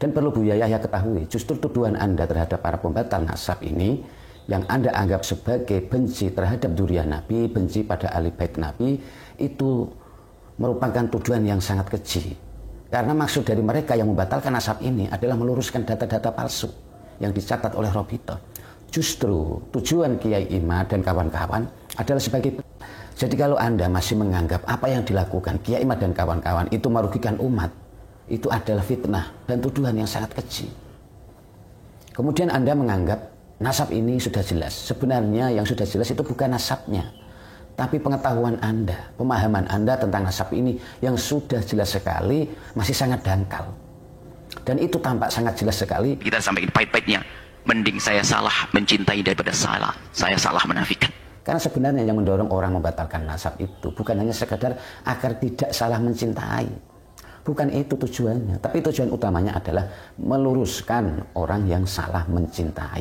Dan perlu Buya Yahya ketahui, justru tuduhan Anda terhadap para pembatal nasab ini, yang Anda anggap sebagai benci terhadap dzurriyyah Nabi, benci pada ahli bait Nabi, itu merupakan tuduhan yang sangat keji. Karena maksud dari mereka yang membatalkan nasab ini adalah meluruskan data-data palsu yang dicatat oleh Robito. Justru tujuan Kiai Imad dan kawan-kawan adalah sebagai... Jadi kalau Anda masih menganggap apa yang dilakukan Kiai Imad dan kawan-kawan itu merugikan umat, itu adalah fitnah dan tuduhan yang sangat keji. Kemudian Anda menganggap nasab ini sudah jelas. Sebenarnya yang sudah jelas itu bukan nasabnya, tapi pengetahuan Anda, pemahaman Anda tentang nasab ini yang sudah jelas sekali masih sangat dangkal. Dan itu tampak sangat jelas sekali. Kita sampaikan pahit-pahitnya, mending saya salah mencintai daripada saya salah menafikan. Karena sebenarnya yang mendorong orang membatalkan nasab itu bukan hanya sekadar agar tidak salah mencintai. Bukan itu tujuannya, tapi tujuan utamanya adalah meluruskan orang yang salah mencintai.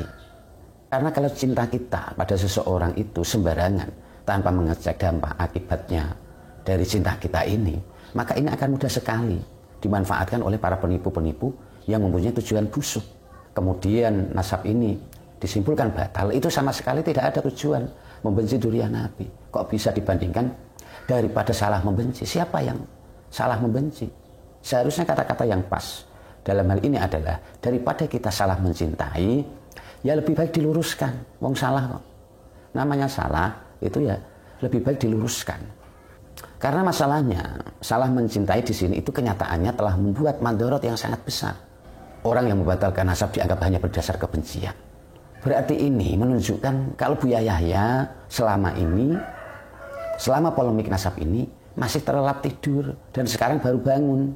Karena kalau cinta kita pada seseorang itu sembarangan, tanpa mengecek dampak akibatnya dari cinta kita ini, maka ini akan mudah sekali dimanfaatkan oleh para penipu-penipu yang mempunyai tujuan busuk. Kemudian nasab ini disimpulkan batal, itu sama sekali tidak ada tujuan membenci dzurriyyah Nabi. Kok bisa dibandingkan daripada salah membenci? Siapa yang salah membenci? Seharusnya kata-kata yang pas dalam hal ini adalah daripada kita salah mencintai, ya lebih baik diluruskan. Wong salah kok. Namanya salah itu ya lebih baik diluruskan. Karena masalahnya salah mencintai di sini itu kenyataannya telah membuat mandorot yang sangat besar. Orang yang membatalkan nasab dianggap hanya berdasar kebencian. Berarti ini menunjukkan kalau Buya Yahya selama polemik nasab ini masih terlelap tidur dan sekarang baru bangun.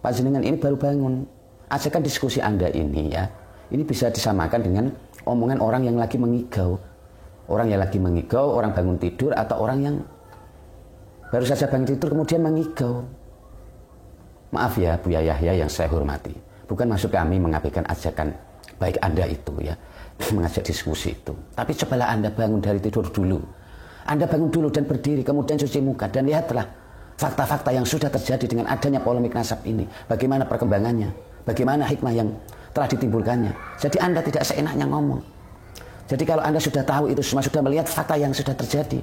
Panjenengan ini baru bangun. Ajakan diskusi Anda ini ya, ini bisa disamakan dengan omongan orang yang lagi mengigau. Orang yang lagi mengigau, orang bangun tidur, atau orang yang baru saja bangun tidur kemudian mengigau. Maaf ya Buya Yahya yang saya hormati, bukan maksud kami mengabaikan ajakan baik Anda itu ya, mengajak diskusi itu. Tapi cobalah Anda bangun dari tidur dulu. Anda bangun dulu dan berdiri, kemudian cuci muka dan lihatlah fakta-fakta yang sudah terjadi dengan adanya polemik nasab ini. Bagaimana perkembangannya, bagaimana hikmah yang telah ditimbulkannya. Jadi Anda tidak seenaknya ngomong. Jadi kalau Anda sudah tahu itu semua, sudah melihat fakta yang sudah terjadi,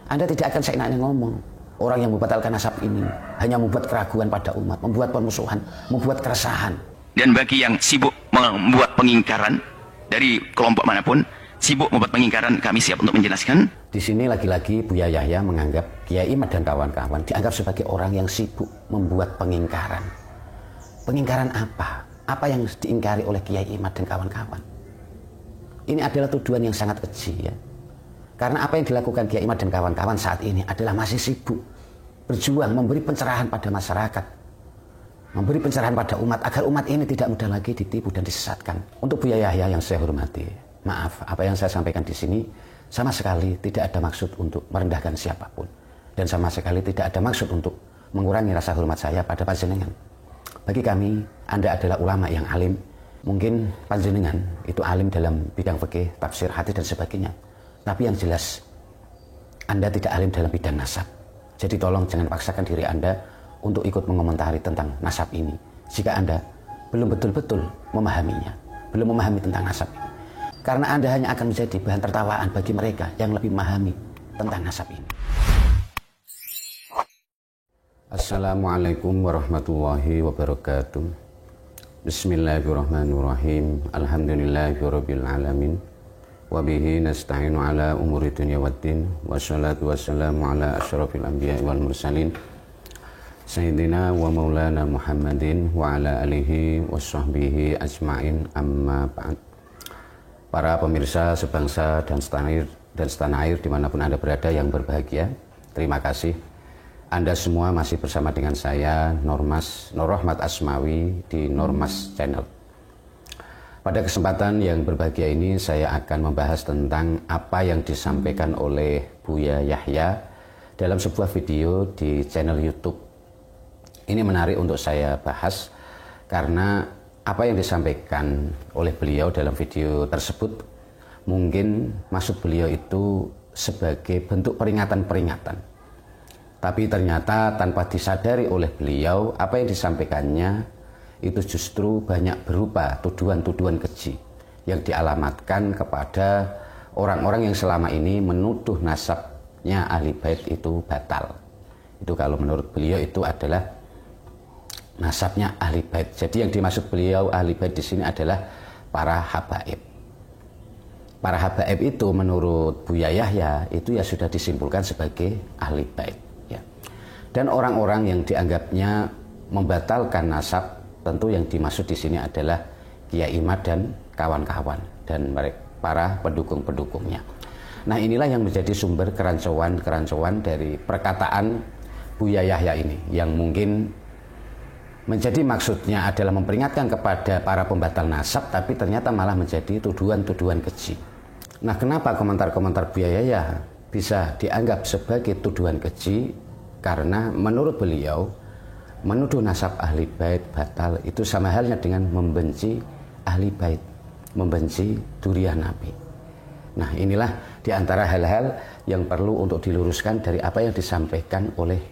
Anda tidak akan seenaknya ngomong. Orang yang membatalkan nasab ini hanya membuat keraguan pada umat, membuat permusuhan, membuat keresahan. Dan bagi yang sibuk membuat pengingkaran dari kelompok manapun, sibuk membuat pengingkaran, kami siap untuk menjelaskan. Di sini lagi-lagi Buya Yahya menganggap Kiai Imad dan kawan-kawan dianggap sebagai orang yang sibuk membuat pengingkaran. Pengingkaran apa? Apa yang diingkari oleh Kiai Imad dan kawan-kawan? Ini adalah tuduhan yang sangat keji ya. Karena apa yang dilakukan Kiai Imad dan kawan-kawan saat ini adalah masih sibuk berjuang memberi pencerahan pada masyarakat, memberi pencerahan pada umat agar umat ini tidak mudah lagi ditipu dan disesatkan. Untuk Buya Yahya yang saya hormati, maaf, apa yang saya sampaikan di sini sama sekali tidak ada maksud untuk merendahkan siapapun, dan sama sekali tidak ada maksud untuk mengurangi rasa hormat saya pada panjenengan. Bagi kami, Anda adalah ulama yang alim. Mungkin panjenengan itu alim dalam bidang fikih, tafsir, hadis dan sebagainya. Tapi yang jelas, Anda tidak alim dalam bidang nasab. Jadi tolong jangan paksakan diri Anda untuk ikut mengomentari tentang nasab ini jika Anda belum betul-betul memahaminya, belum memahami tentang nasab ini. Karena Anda hanya akan menjadi bahan tertawaan bagi mereka yang lebih memahami tentang nasab ini. Assalamualaikum warahmatullahi wabarakatuh. Bismillahirrahmanirrahim. Alhamdulillahirabbil alamin. Wa bihi nasta'inu ala umuri dunya waddin. Wassalatu wassalamu ala asyrafil anbiya'i wal mursalin. Sayyidina wa maulana Muhammadin wa ala alihi washabbihi ajma'in, amma ba'd. Para pemirsa sebangsa dan setanah air dimanapun Anda berada yang berbahagia, terima kasih. Anda semua masih bersama dengan saya, Nur Rahmat Asmawi di Nurmas Channel. Pada kesempatan yang berbahagia ini saya akan membahas tentang apa yang disampaikan oleh Buya Yahya dalam sebuah video di channel YouTube. Ini menarik untuk saya bahas karena apa yang disampaikan oleh beliau dalam video tersebut mungkin maksud beliau itu sebagai bentuk peringatan-peringatan. Tapi ternyata tanpa disadari oleh beliau, apa yang disampaikannya itu justru banyak berupa tuduhan-tuduhan keji yang dialamatkan kepada orang-orang yang selama ini menuduh nasabnya ahli bait itu batal. Itu kalau menurut beliau itu adalah nasabnya ahli bait. Jadi yang dimaksud beliau ahli bait di sini adalah para habaib. Para habaib itu menurut Buya Yahya itu ya sudah disimpulkan sebagai ahli bait. Ya. Dan orang-orang yang dianggapnya membatalkan nasab, tentu yang dimaksud di sini adalah Kiai Imad dan kawan-kawan dan mereka para pendukung-pendukungnya. Nah, inilah yang menjadi sumber kerancuan-kerancuan dari perkataan Buya Yahya ini, yang mungkin menjadi maksudnya adalah memperingatkan kepada para pembatal nasab, tapi ternyata malah menjadi tuduhan-tuduhan keji. Nah, kenapa komentar-komentar Buya Yahya bisa dianggap sebagai tuduhan keji? Karena menurut beliau, menuduh nasab ahli bait batal itu sama halnya dengan membenci ahli bait, membenci dzurriyyah Nabi. Nah, inilah diantara hal-hal yang perlu untuk diluruskan dari apa yang disampaikan oleh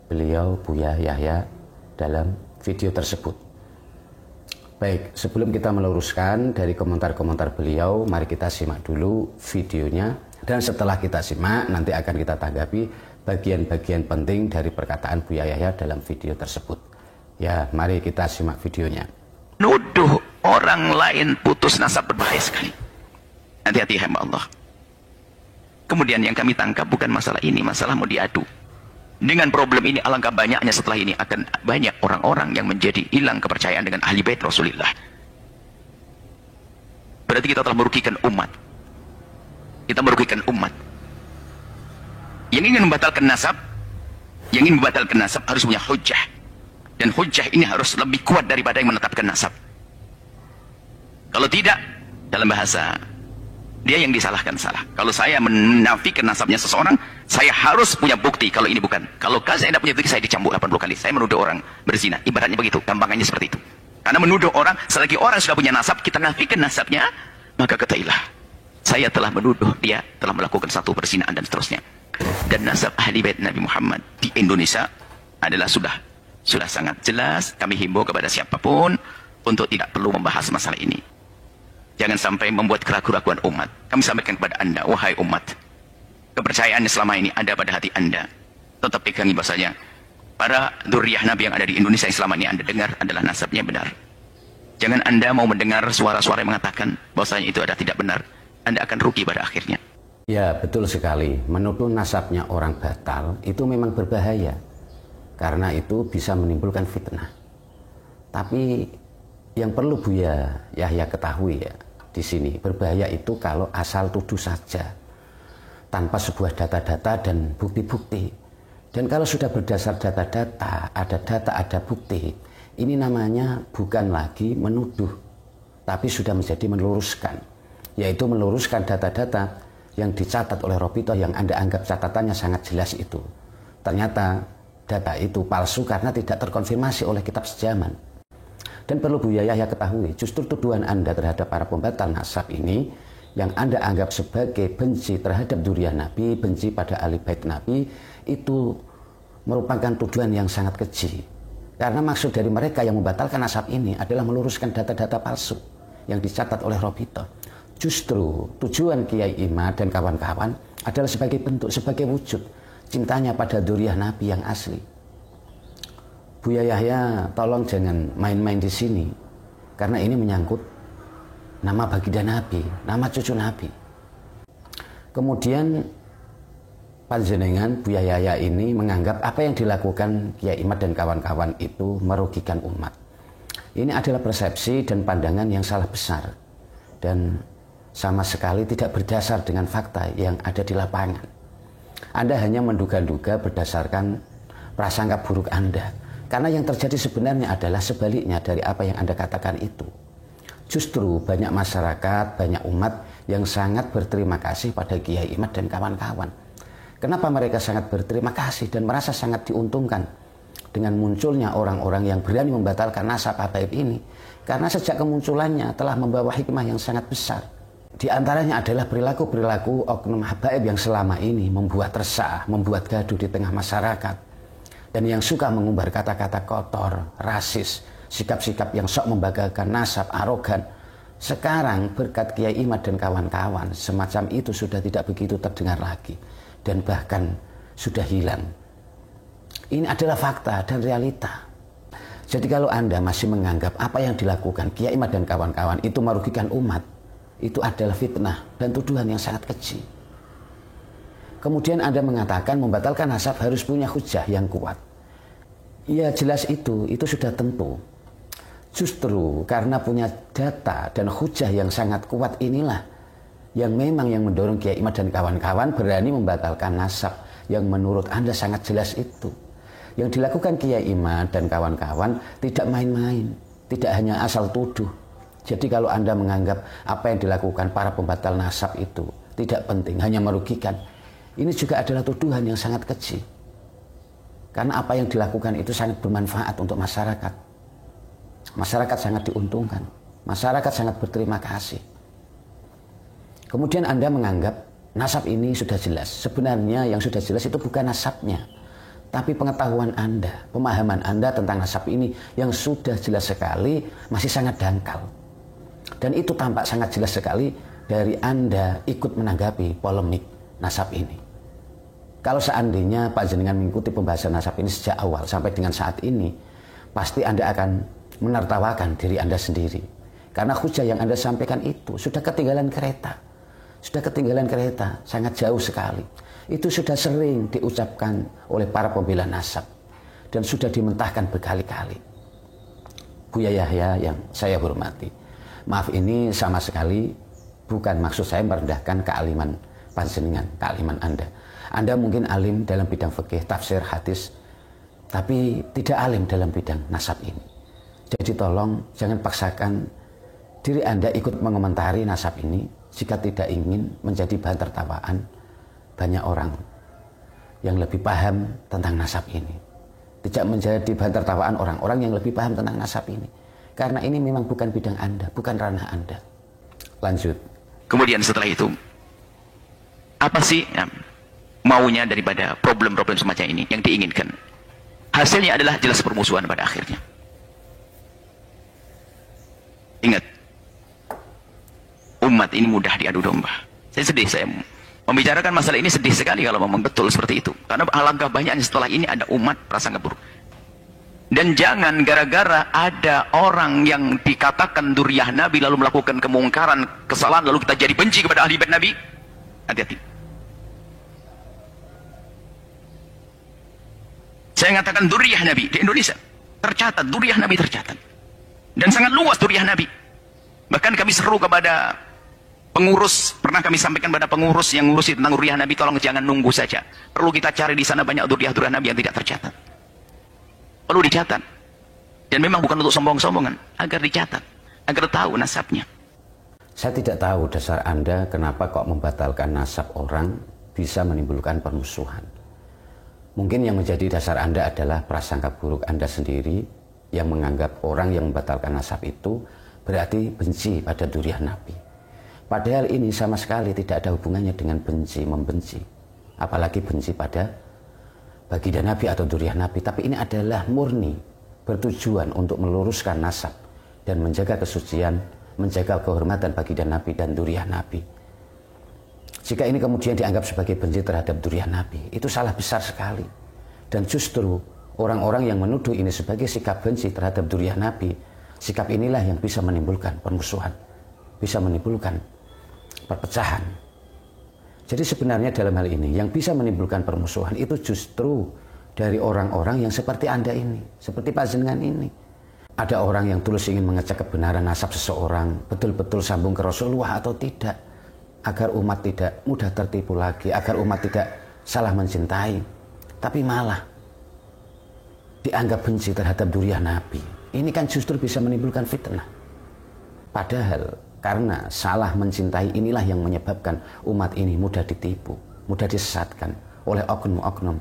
beliau Buya Yahya dalam video tersebut. Baik, sebelum kita meluruskan dari komentar-komentar beliau, mari kita simak dulu videonya. Dan setelah kita simak, nanti akan kita tanggapi bagian-bagian penting dari perkataan Buya Yahya dalam video tersebut. Ya, mari kita simak videonya. Nuduh orang lain putus nasab berbahaya sekali. Hati-hati hamba Allah. Kemudian yang kami tangkap bukan masalah ini, masalah mau diadu. Dengan problem ini alangkah banyaknya setelah ini akan banyak orang-orang yang menjadi hilang kepercayaan dengan ahli bait Rasulullah. Berarti kita telah merugikan umat. Kita merugikan umat. Yang ingin membatalkan nasab, harus punya hujjah. Dan hujjah ini harus lebih kuat daripada yang menetapkan nasab. Kalau tidak, dalam bahasa dia yang disalahkan salah. Kalau saya menafikan nasabnya seseorang, saya harus punya bukti kalau ini bukan. Kalau saya tidak punya bukti, saya dicambuk 80 kali. Saya menuduh orang berzina. Ibaratnya begitu, gampangannya seperti itu. Karena menuduh orang, selagi orang sudah punya nasab, kita nafikan nasabnya, maka ketahuilah, saya telah menuduh dia telah melakukan satu perzinaan dan seterusnya. Dan nasab ahli bait Nabi Muhammad di Indonesia adalah sudah sangat jelas. Kami himbau kepada siapapun untuk tidak perlu membahas masalah ini. Jangan sampai membuat keraguan umat. Kami sampaikan kepada anda, wahai umat, kepercayaan selama ini ada pada hati anda. Tetap pegangi bahasanya, para dzurriyyah Nabi yang ada di Indonesia yang selama ini anda dengar adalah nasabnya benar. Jangan anda mau mendengar suara-suara yang mengatakan bahwasanya itu ada tidak benar. Anda akan rugi pada akhirnya. Ya, betul sekali. Menuduh nasabnya orang batal itu memang berbahaya. Karena itu bisa menimbulkan fitnah. Tapi yang perlu Buya Yahya ketahui ya, di sini berbahaya itu kalau asal tuduh saja tanpa sebuah data-data dan bukti-bukti. Dan kalau sudah berdasar data-data, ada bukti, ini namanya bukan lagi menuduh, tapi sudah menjadi meluruskan, yaitu meluruskan data-data yang dicatat oleh Robito yang Anda anggap catatannya sangat jelas itu. Ternyata data itu palsu karena tidak terkonfirmasi oleh kitab sejaman. Dan perlu Buya Yahya ketahui, justru tuduhan Anda terhadap para pembatal nasab ini yang Anda anggap sebagai benci terhadap dzurriyyah Nabi, benci pada ahli bait Nabi, itu merupakan tuduhan yang sangat keji. Karena maksud dari mereka yang membatalkan nasab ini adalah meluruskan data-data palsu yang dicatat oleh Robito. Justru tujuan Kiai Imad dan kawan-kawan adalah sebagai bentuk, sebagai wujud cintanya pada dzurriyyah Nabi yang asli. Buya Yahya, tolong jangan main-main di sini, karena ini menyangkut nama baginda Nabi, nama cucu Nabi. Kemudian panjenengan Buya Yahya ini menganggap apa yang dilakukan Kiai Imad dan kawan-kawan itu merugikan umat. Ini adalah persepsi dan pandangan yang salah besar dan sama sekali tidak berdasar dengan fakta yang ada di lapangan. Anda hanya menduga-duga berdasarkan prasangka buruk Anda. Karena yang terjadi sebenarnya adalah sebaliknya dari apa yang Anda katakan itu. Justru banyak masyarakat, banyak umat yang sangat berterima kasih pada Kiai Imad dan kawan-kawan. Kenapa mereka sangat berterima kasih dan merasa sangat diuntungkan dengan munculnya orang-orang yang berani membatalkan nasab habaib ini? Karena sejak kemunculannya telah membawa hikmah yang sangat besar. Di antaranya adalah perilaku-perilaku oknum habaib yang selama ini membuat resah, membuat gaduh di tengah masyarakat. Dan yang suka mengumbar kata-kata kotor, rasis, sikap-sikap yang sok membanggakan nasab, arogan. Sekarang berkat Kiai Imad dan kawan-kawan, semacam itu sudah tidak begitu terdengar lagi. Dan bahkan sudah hilang. Ini adalah fakta dan realita. Jadi kalau Anda masih menganggap apa yang dilakukan Kiai Imad dan kawan-kawan itu merugikan umat, itu adalah fitnah dan tuduhan yang sangat keji. Kemudian Anda mengatakan membatalkan nasab harus punya hujah yang kuat. Ya jelas itu sudah tentu. Justru karena punya data dan hujah yang sangat kuat inilah yang memang yang mendorong Kiai Imad dan kawan-kawan berani membatalkan nasab yang menurut Anda sangat jelas itu. Yang dilakukan Kiai Imad dan kawan-kawan tidak main-main, tidak hanya asal tuduh. Jadi kalau Anda menganggap apa yang dilakukan para pembatal nasab itu tidak penting, hanya merugikan, ini juga adalah tuduhan yang sangat keji. Karena apa yang dilakukan itu sangat bermanfaat untuk masyarakat. Masyarakat sangat diuntungkan. Masyarakat sangat berterima kasih. Kemudian Anda menganggap nasab ini sudah jelas. Sebenarnya yang sudah jelas itu bukan nasabnya, tapi pengetahuan Anda, pemahaman Anda tentang nasab ini yang sudah jelas sekali masih sangat dangkal. Dan itu tampak sangat jelas sekali dari Anda ikut menanggapi polemik nasab ini. Kalau seandainya Pak Jenengan mengikuti pembahasan nasab ini sejak awal sampai dengan saat ini, pasti Anda akan menertawakan diri Anda sendiri. Karena hujah yang Anda sampaikan itu sudah ketinggalan kereta. Sudah ketinggalan kereta, sangat jauh sekali. Itu sudah sering diucapkan oleh para pembela nasab. Dan sudah dimentahkan berkali-kali. Buya Yahya yang saya hormati, maaf ini sama sekali bukan maksud saya merendahkan kealiman panjenengan, kealiman Anda. Anda mungkin alim dalam bidang fikih, tafsir, hadis, tapi tidak alim dalam bidang nasab ini. Jadi tolong jangan paksakan diri Anda ikut mengomentari nasab ini jika tidak ingin menjadi bahan tertawaan banyak orang yang lebih paham tentang nasab ini. Tidak menjadi bahan tertawaan orang-orang yang lebih paham tentang nasab ini. Karena ini memang bukan bidang Anda, bukan ranah Anda. Lanjut. Kemudian setelah itu, apa sih maunya daripada problem-problem semacam ini yang diinginkan? Hasilnya adalah jelas permusuhan pada akhirnya. Ingat, umat ini mudah diadu domba. Saya sedih, saya membicarakan masalah ini sedih sekali kalau memang betul seperti itu. Karena alangkah banyaknya setelah ini ada umat prasangka buruk. Dan jangan gara-gara ada orang yang dikatakan duriyah Nabi lalu melakukan kemungkaran, kesalahan, lalu kita jadi benci kepada ahli bait Nabi. Hati-hati. Saya mengatakan duriyah Nabi di Indonesia. Tercatat, duriyah Nabi tercatat. Dan sangat luas duriyah Nabi. Bahkan kami seru kepada pengurus, pernah kami sampaikan pada pengurus yang ngurusi tentang duriyah Nabi, tolong jangan nunggu saja. Perlu kita cari di sana banyak duriyah Nabi yang tidak tercatat. Perlu dicatat. Dan memang bukan untuk sombong-sombongan, agar dicatat, agar tahu nasabnya. Saya tidak tahu dasar Anda kenapa kok membatalkan nasab orang bisa menimbulkan permusuhan. Mungkin yang menjadi dasar Anda adalah prasangka buruk Anda sendiri yang menganggap orang yang membatalkan nasab itu berarti benci pada duriyah Nabi. Padahal ini sama sekali tidak ada hubungannya dengan benci, membenci. Apalagi benci pada baginda Nabi atau duriyah Nabi. Tapi ini adalah murni bertujuan untuk meluruskan nasab dan menjaga kesucian, menjaga kehormatan baginda Nabi dan duriyah Nabi. Jika ini kemudian dianggap sebagai benci terhadap duriyah Nabi, itu salah besar sekali. Dan justru orang-orang yang menuduh ini sebagai sikap benci terhadap duriyah Nabi, sikap inilah yang bisa menimbulkan permusuhan, bisa menimbulkan perpecahan. Jadi sebenarnya dalam hal ini yang bisa menimbulkan permusuhan itu justru dari orang-orang yang seperti Anda ini, seperti Pak Jenengan ini. Ada orang yang tulus ingin mengecek kebenaran nasab seseorang, betul-betul sambung ke Rasulullah atau tidak, agar umat tidak mudah tertipu lagi, agar umat tidak salah mencintai, tapi malah dianggap benci terhadap duriyah Nabi. Ini kan justru bisa menimbulkan fitnah. Padahal karena salah mencintai inilah yang menyebabkan umat ini mudah ditipu, mudah disesatkan oleh oknum-oknum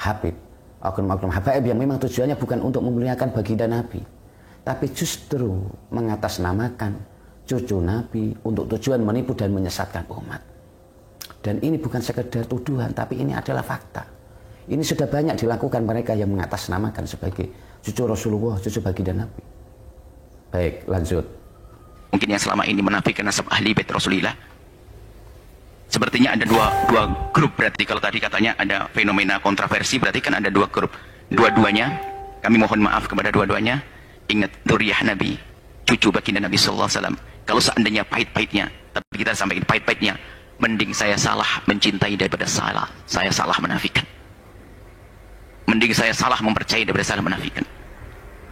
habib, oknum-oknum habaib yang memang tujuannya bukan untuk memuliakan baginda Nabi, tapi justru mengatasnamakan cucu Nabi untuk tujuan menipu dan menyesatkan umat. Dan ini bukan sekedar tuduhan, tapi ini adalah fakta. Ini sudah banyak dilakukan mereka yang mengatasnamakan sebagai cucu Rasulullah, cucu baginda Nabi. Baik, lanjut. Mungkin yang selama ini menafikan nasab ahli bait Rasulillah. Sepertinya ada dua grup, berarti kalau tadi katanya ada fenomena kontroversi, berarti kan ada dua grup. Dua-duanya, kami mohon maaf kepada dua-duanya. Ingat, dzurriyyah Nabi, cucu baginda Nabi sallallahu alaihi wasallam. Kalau seandainya pahit-pahitnya, tapi kita sampaikan pahit-pahitnya, mending saya salah mencintai daripada saya salah menafikan. Mending saya salah mempercayai daripada salah menafikan.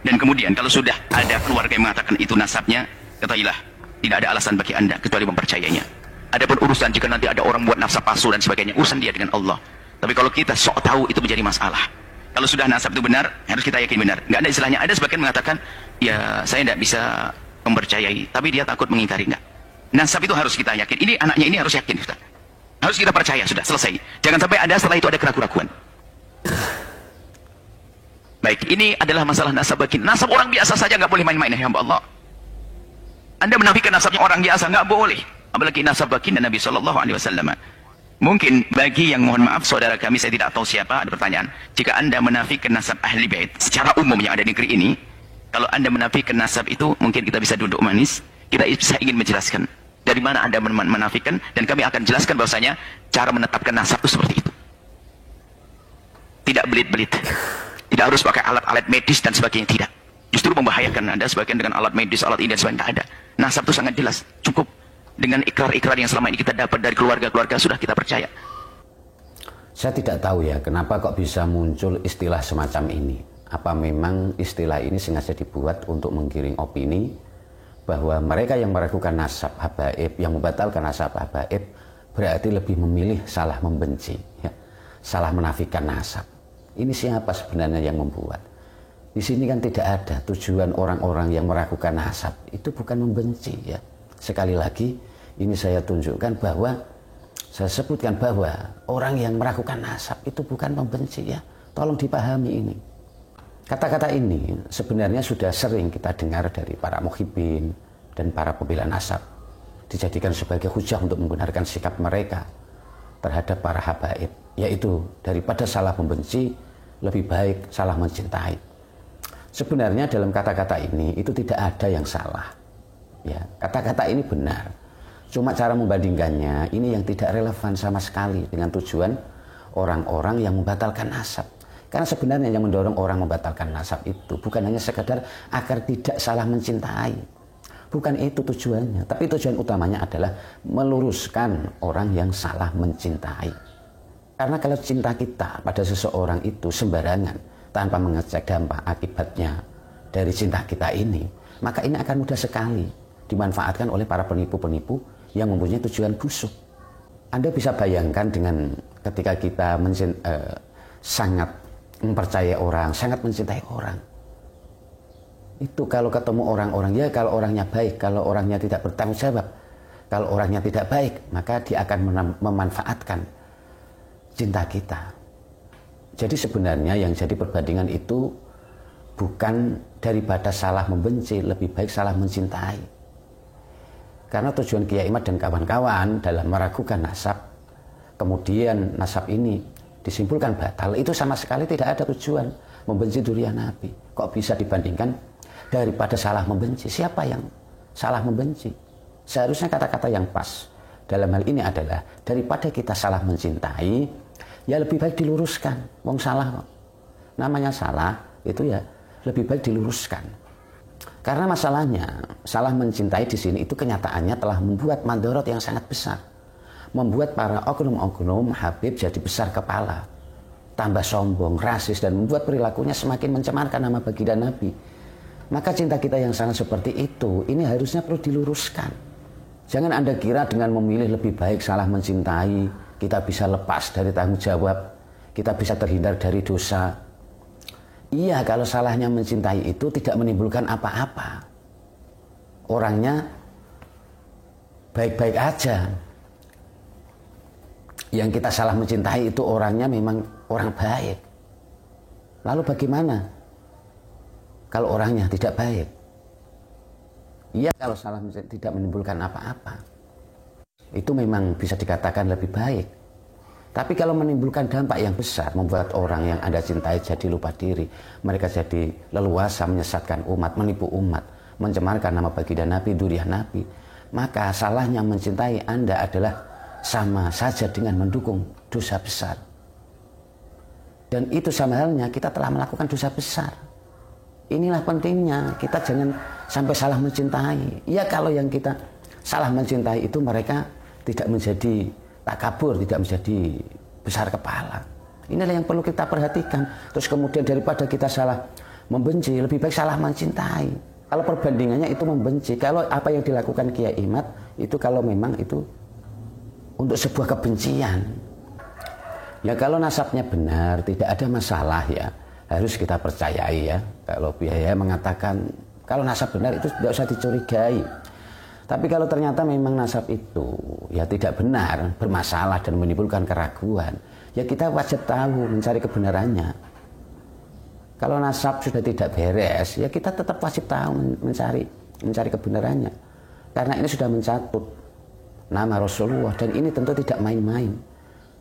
Dan kemudian kalau sudah ada keluarga yang mengatakan itu nasabnya, ketahuilah, tidak ada alasan bagi Anda kecuali mempercayainya. Adapun urusan jika nanti ada orang buat nasab palsu dan sebagainya, urusan dia dengan Allah. Tapi kalau kita sok tahu, itu menjadi masalah. Kalau sudah nasab itu benar, harus kita yakin benar. Nggak ada istilahnya. Ada sebagian mengatakan, ya saya tidak bisa mempercayai, tapi dia takut mengingkari. Enggak. Nasab itu harus kita yakin. Ini anaknya ini harus yakin, Ustaz. Harus kita percaya, sudah selesai. Jangan sampai ada setelah itu ada keraguan-keraguan. Baik, ini adalah masalah nasab baginda. Nasab orang biasa saja nggak boleh main-main, ya Allah. Anda menafikan nasabnya orang biasa, nggak boleh. Apalagi nasab baginda Nabi Sallallahu Alaihi Wasallam. Mungkin bagi yang mohon maaf saudara kami, saya tidak tahu siapa, ada pertanyaan. Jika Anda menafikan nasab ahli bait secara umum yang ada di negeri ini, kalau Anda menafikan nasab itu, mungkin kita bisa duduk manis, kita bisa ingin menjelaskan dari mana Anda menafikan, dan kami akan jelaskan bahwasanya cara menetapkan nasab itu seperti itu. Tidak belit-belit, tidak harus pakai alat-alat medis dan sebagainya, tidak. Justru membahayakan Anda sebagian dengan alat medis, alat ini dan sebagainya, tidak ada. Nasab itu sangat jelas, cukup dengan ikrar-ikrar yang selama ini kita dapat dari keluarga-keluarga, sudah kita percaya. Saya tidak tahu ya, kenapa kok bisa muncul istilah semacam ini. Apa memang istilah ini sengaja dibuat untuk menggiring opini bahwa mereka yang meragukan nasab habaib, yang membatalkan nasab habaib, berarti lebih memilih salah membenci, ya, salah menafikan nasab. Ini siapa sebenarnya yang membuat? Di sini kan tidak ada tujuan orang-orang yang meragukan nasab. Itu bukan membenci, ya. Sekali lagi, ini saya tunjukkan bahwa, saya sebutkan bahwa orang yang meragukan nasab itu bukan membenci, ya. Tolong dipahami ini. Kata-kata ini sebenarnya sudah sering kita dengar dari para muhibbin dan para pembela nasab. Dijadikan sebagai hujah untuk menggunakan sikap mereka terhadap para habaib. Yaitu daripada salah membenci, lebih baik salah mencintai. Sebenarnya dalam kata-kata ini itu tidak ada yang salah. Ya, kata-kata ini benar. Cuma cara membandingkannya ini yang tidak relevan sama sekali dengan tujuan orang-orang yang membatalkan nasab. Karena sebenarnya yang mendorong orang membatalkan nasab itu bukan hanya sekadar agar tidak salah mencintai. Bukan itu tujuannya, tapi tujuan utamanya adalah meluruskan orang yang salah mencintai. Karena kalau cinta kita pada seseorang itu sembarangan, tanpa mengecek dampak akibatnya dari cinta kita ini, maka ini akan mudah sekali dimanfaatkan oleh para penipu-penipu yang mempunyai tujuan busuk. Anda bisa bayangkan dengan ketika kita sangat mempercayai orang, sangat mencintai orang. Itu kalau ketemu orang-orang, ya kalau orangnya baik, kalau orangnya tidak bertanggung jawab, kalau orangnya tidak baik, maka dia akan memanfaatkan cinta kita. Jadi sebenarnya yang jadi perbandingan itu bukan daripada salah membenci, lebih baik salah mencintai. Karena tujuan Kiai Imad dan kawan-kawan dalam meragukan nasab, kemudian nasab ini disimpulkan batal, itu sama sekali tidak ada tujuan membenci dzurriyyah Nabi. Kok bisa dibandingkan daripada salah membenci? Siapa yang salah membenci? Seharusnya kata-kata yang pas dalam hal ini adalah daripada kita salah mencintai, ya lebih baik diluruskan. Wong salah kok. Namanya salah itu ya lebih baik diluruskan. Karena masalahnya salah mencintai di sini itu kenyataannya telah membuat mandorot yang sangat besar. Membuat para oknum-oknum habib jadi besar kepala, tambah sombong, rasis, dan membuat perilakunya semakin mencemarkan nama baginda Nabi. Maka cinta kita yang sangat seperti itu, ini harusnya perlu diluruskan. Jangan Anda kira dengan memilih lebih baik salah mencintai, kita bisa lepas dari tanggung jawab, kita bisa terhindar dari dosa. Iya, kalau salahnya mencintai itu tidak menimbulkan apa-apa. Orangnya baik-baik aja. Yang kita salah mencintai itu orangnya memang orang baik. Lalu bagaimana kalau orangnya tidak baik? Iya, kalau salah mencintai tidak menimbulkan apa-apa, itu memang bisa dikatakan lebih baik. Tapi kalau menimbulkan dampak yang besar, membuat orang yang Anda cintai jadi lupa diri, mereka jadi leluasa menyesatkan umat, menipu umat, mencemarkan nama baginda Nabi, duriah Nabi, maka salahnya mencintai Anda adalah sama saja dengan mendukung dosa besar. Dan itu sama halnya kita telah melakukan dosa besar. Inilah pentingnya, kita jangan sampai salah mencintai. Ya kalau yang kita salah mencintai itu mereka tidak menjadi takabur, tidak menjadi besar kepala. Inilah yang perlu kita perhatikan. Terus kemudian daripada kita salah membenci, lebih baik salah mencintai. Kalau perbandingannya itu membenci. Kalau apa yang dilakukan Kiai Imad itu kalau memang itu untuk sebuah kebencian. Ya kalau nasabnya benar, tidak ada masalah ya. Harus kita percayai ya. Kalau Buya mengatakan kalau nasab benar itu tidak usah dicurigai. Tapi kalau ternyata memang nasab itu ya tidak benar, bermasalah dan menimbulkan keraguan, ya kita wajib tahu mencari kebenarannya. Kalau nasab sudah tidak beres, ya kita tetap wajib tahu mencari kebenarannya. Karena ini sudah mencatut nama Rasulullah dan ini tentu tidak main-main.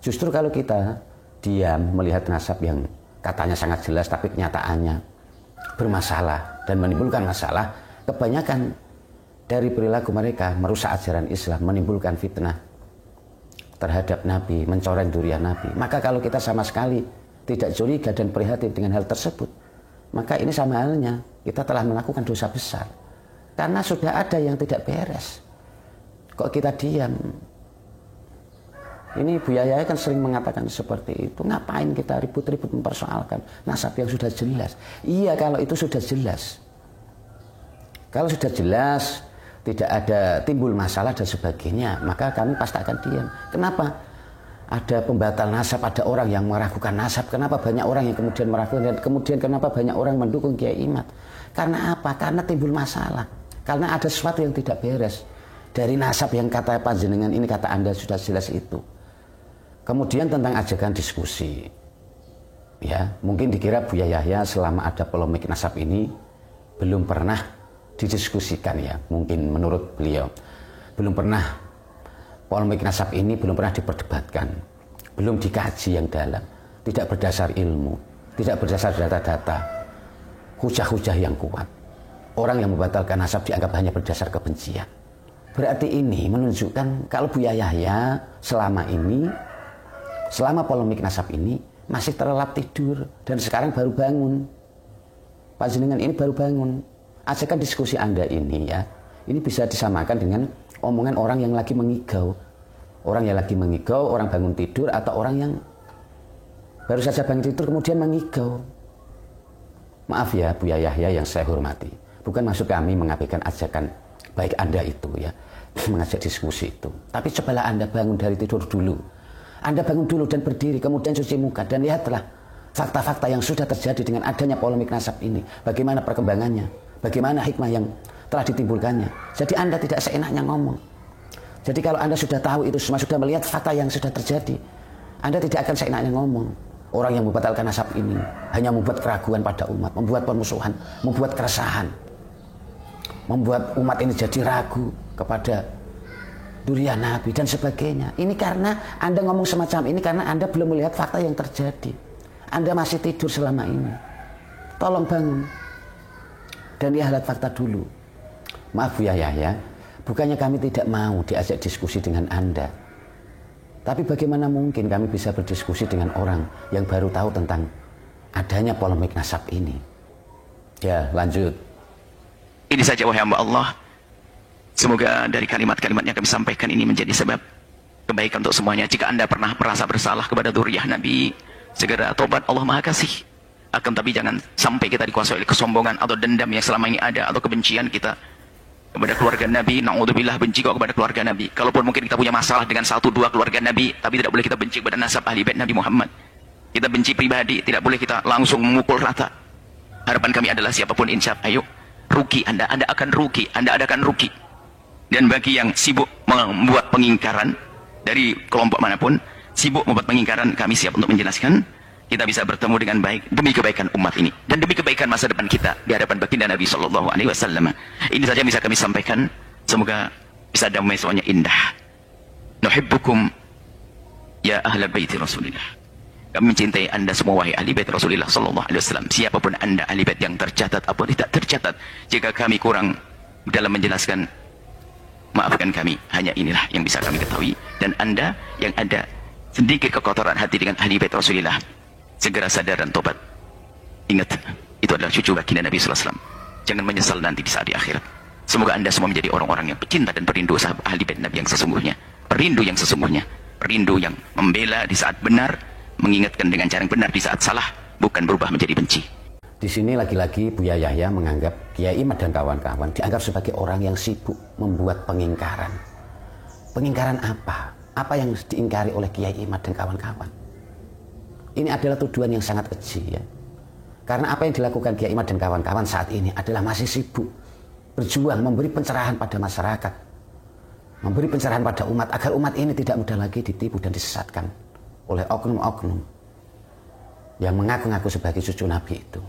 Justru kalau kita diam melihat nasab yang katanya sangat jelas tapi kenyataannya bermasalah dan menimbulkan masalah, kebanyakan dari perilaku mereka merusak ajaran Islam, menimbulkan fitnah terhadap Nabi, mencoreng duriah Nabi. Maka kalau kita sama sekali tidak curiga dan prihatin dengan hal tersebut, maka ini sama halnya kita telah melakukan dosa besar. Karena sudah ada yang tidak beres. Kok kita diam? Ini Buya kan sering mengatakan seperti itu. Ngapain kita ribut-ribut mempersoalkan nasab yang sudah jelas? Iya kalau itu sudah jelas. Kalau sudah jelas, tidak ada timbul masalah dan sebagainya, maka kami pasti akan diam. Kenapa? Ada pembatal nasab, ada orang yang meragukan nasab. Kenapa banyak orang yang kemudian meragukan dan kemudian kenapa banyak orang mendukung Kiai Imad? Karena apa? Karena timbul masalah. Karena ada sesuatu yang tidak beres dari nasab yang kata panjenengan ini, kata Anda sudah jelas itu. Kemudian tentang ajakan diskusi. Ya, mungkin dikira Buya Yahya selama ada polemik nasab ini belum pernah didiskusikan ya, mungkin menurut beliau belum pernah polemik nasab ini belum pernah diperdebatkan, belum dikaji yang dalam, tidak berdasar ilmu, tidak berdasar data-data, hujah-hujah yang kuat. Orang yang membatalkan nasab dianggap hanya berdasar kebencian. Berarti ini menunjukkan kalau Buya Yahya selama polemik nasab ini masih terlelap tidur dan sekarang baru bangun. Panjenengan ini baru bangun. Ajakan diskusi Anda ini ya, ini bisa disamakan dengan omongan orang yang lagi mengigau. Orang yang lagi mengigau, orang bangun tidur, atau orang yang baru saja bangun tidur kemudian mengigau. Maaf ya Buya Yahya yang saya hormati, bukan maksud kami mengabaikan ajakan baik Anda itu ya, mengajak diskusi itu. Tapi cobalah Anda bangun dari tidur dulu. Anda bangun dulu dan berdiri, kemudian cuci muka dan lihatlah fakta-fakta yang sudah terjadi dengan adanya polemik nasab ini. Bagaimana perkembangannya? Bagaimana hikmah yang telah ditimbulkannya. Jadi Anda tidak seenaknya ngomong. Jadi kalau Anda sudah tahu itu semua, sudah melihat fakta yang sudah terjadi, Anda tidak akan seenaknya ngomong. Orang yang membatalkan nasab ini hanya membuat keraguan pada umat, membuat permusuhan, membuat keresahan, membuat umat ini jadi ragu kepada duriah Nabi dan sebagainya. Ini karena Anda ngomong semacam ini karena Anda belum melihat fakta yang terjadi. Anda masih tidur selama ini. Tolong bangun dan lihat fakta dulu. Maaf Buya Yahya, bukannya kami tidak mau diajak diskusi dengan Anda, tapi bagaimana mungkin kami bisa berdiskusi dengan orang yang baru tahu tentang adanya polemik nasab ini. Ya, lanjut. Ini saja wahai hamba Allah. Semoga dari kalimat-kalimat yang kami sampaikan ini menjadi sebab kebaikan untuk semuanya. Jika Anda pernah merasa bersalah kepada dzurriyyah Nabi, segera tobat, Allah Maha Kasih. Akan tapi jangan sampai kita dikuasai oleh kesombongan atau dendam yang selama ini ada, atau kebencian kita kepada keluarga Nabi. Na'udzubillah, benci kok kepada keluarga Nabi. Kalaupun mungkin kita punya masalah dengan 1-2 keluarga Nabi, tapi tidak boleh kita benci kepada nasab ahli bait Nabi Muhammad. Kita benci pribadi, tidak boleh kita langsung memukul rata. Harapan kami adalah siapapun insya Allah, ayo, rugi Anda akan rugi, Anda akan rugi. Dan bagi yang sibuk membuat pengingkaran dari kelompok manapun, sibuk membuat pengingkaran, kami siap untuk menjelaskan. Kita bisa bertemu dengan baik demi kebaikan umat ini dan demi kebaikan masa depan kita di hadapan baginda Nabi Shallallahu Alaihi Wasallam. Ini saja bisa kami sampaikan. Semoga bisa damai semuanya indah. Nuhibbukum Ya ahla baiti Rasulillah, kami mencintai anda semua wahai ahli bait Rasulullah sallallahu alaihi wasallam. Siapapun anda ahli bait yang tercatat atau tidak tercatat, jika kami kurang dalam menjelaskan, maafkan kami. Hanya inilah yang bisa kami ketahui. Dan anda yang ada sedikit kekotoran hati dengan ahli bait Rasulullah, segera sadar dan tobat. Ingat, itu adalah cucu baginda Nabi sallallahu alaihi wasallam. Jangan menyesal nanti di saat di akhirat. Semoga anda semua menjadi orang-orang yang pecinta dan perindu sahabat ahli bait Nabi yang sesungguhnya. Perindu yang sesungguhnya. Perindu yang membela di saat benar, mengingatkan dengan cara yang benar di saat salah, bukan berubah menjadi benci. Di sini lagi-lagi Buya Yahya menganggap Kiai Imad dan kawan-kawan dianggap sebagai orang yang sibuk membuat pengingkaran. Pengingkaran apa? Apa yang diingkari oleh Kiai Imad dan kawan-kawan? Ini adalah tuduhan yang sangat keji ya. Karena apa yang dilakukan Kiai Imad dan kawan-kawan saat ini adalah masih sibuk berjuang memberi pencerahan pada masyarakat, memberi pencerahan pada umat agar umat ini tidak mudah lagi ditipu dan disesatkan oleh oknum-oknum yang mengaku-ngaku sebagai cucu Nabi itu.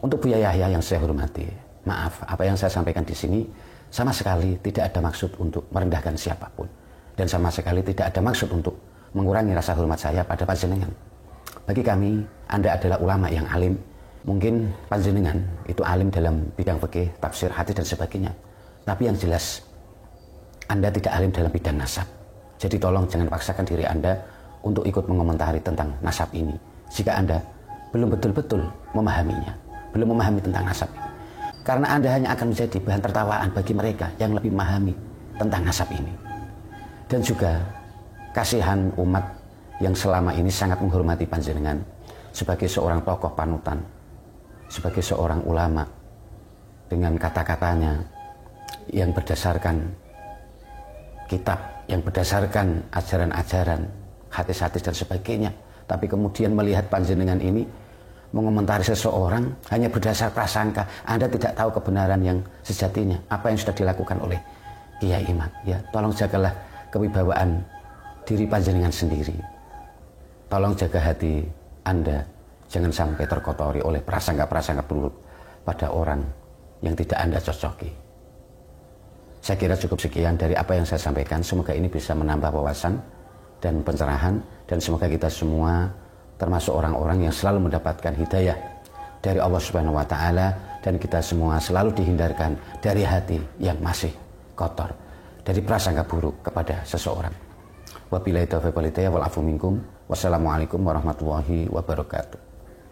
Untuk Buya Yahya yang saya hormati, maaf, apa yang saya sampaikan di sini sama sekali tidak ada maksud untuk merendahkan siapapun, dan sama sekali tidak ada maksud untuk mengurangi rasa hormat saya pada panjenengan. Bagi kami, Anda adalah ulama yang alim. Mungkin panjenengan itu alim dalam bidang fikih, tafsir, hadis dan sebagainya. Tapi yang jelas, Anda tidak alim dalam bidang nasab. Jadi tolong jangan paksakan diri Anda untuk ikut mengomentari tentang nasab ini jika Anda belum betul-betul memahaminya, belum memahami tentang nasab ini. Karena Anda hanya akan menjadi bahan tertawaan bagi mereka yang lebih memahami tentang nasab ini. Dan juga kasihan umat yang selama ini sangat menghormati panjenengan sebagai seorang tokoh panutan, sebagai seorang ulama dengan kata-katanya yang berdasarkan kitab, yang berdasarkan ajaran-ajaran, hadis-hadis dan sebagainya. Tapi kemudian melihat panjenengan ini mengomentari seseorang hanya berdasar prasangka, Anda tidak tahu kebenaran yang sejatinya, apa yang sudah dilakukan oleh Kiai Imad. Ya, tolong jagalah kewibawaan diri panjenengan sendiri. Tolong jaga hati Anda, jangan sampai terkotori oleh prasangka-prasangka buruk pada orang yang tidak Anda cocoki. Saya kira cukup sekian dari apa yang saya sampaikan. Semoga ini bisa menambah wawasan dan pencerahan, dan semoga kita semua termasuk orang-orang yang selalu mendapatkan hidayah dari Allah Subhanahu wa Ta'ala, dan kita semua selalu dihindarkan dari hati yang masih kotor, dari prasangka buruk kepada seseorang. Wabillahi taufiq wal hidayah wal afu minkum. Wassalamualaikum warahmatullahi wabarakatuh.